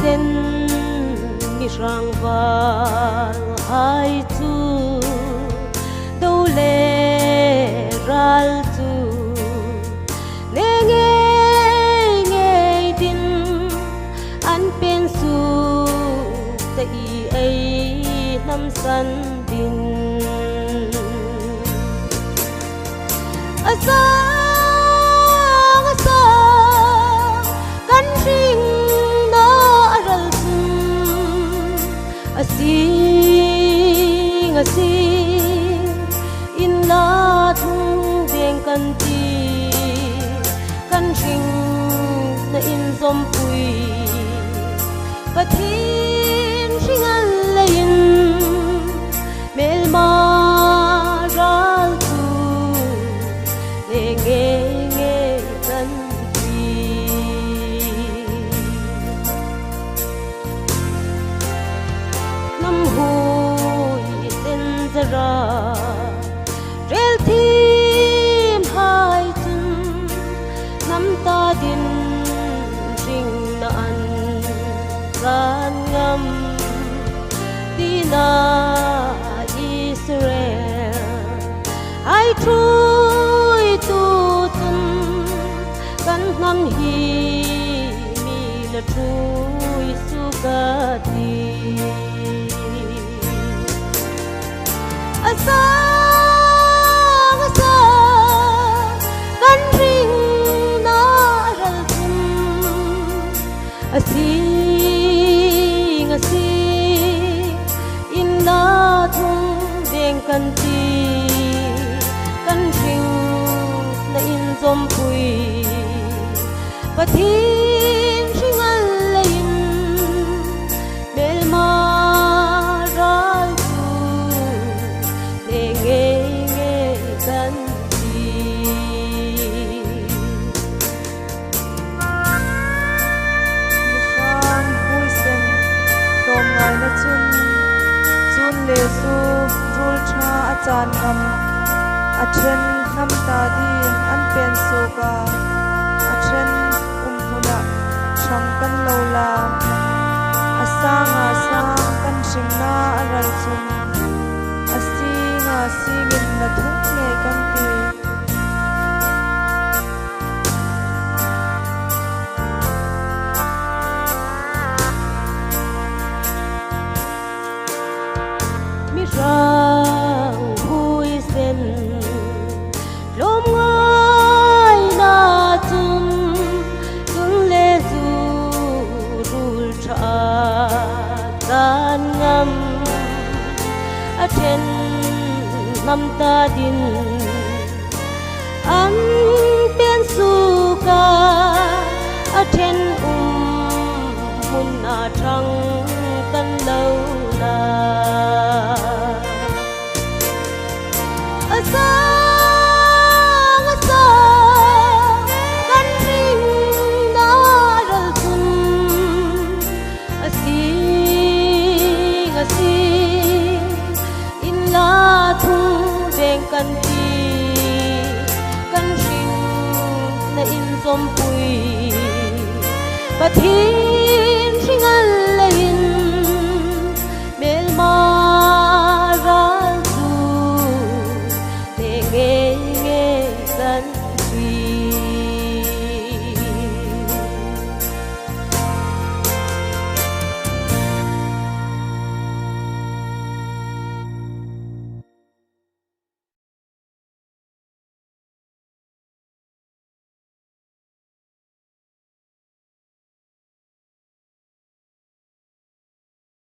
sen mi rang wal hai chu đâu le ral chu le nghe tin an pen su ta i ai nam san din asang kan ring na aral asing in la thung deng kan ti kan ring na in zom pui pathin ring al lain mel ma ral tu nghe kan ti nam hui sen zara rel thim hai chun nam ta din ring na an ran ngam tina Israel ai thui tu chun kan nam hi mi la thui su ka ti asang kan ring na ral thum asing in la thum deng kan ti kan ring na in zom pui pathin ring al lain mel ma ral tu le nghe kan ti Sang hui sen tom ngai na chun le su rul tha achan ngam a then nam ta din an pen so ka a then huna thang kan lo la asanga sang kan sim na aral chun asinga singin na thuk nge kan ti mi rang hui sen lom ngai na chun le zu rul tha kan ngam a then nam ta din an pen su ka a then mun na thang kan lo la asang kan ring na ral thum asing in la thung deng kan ti kan ring na in zom pui pathin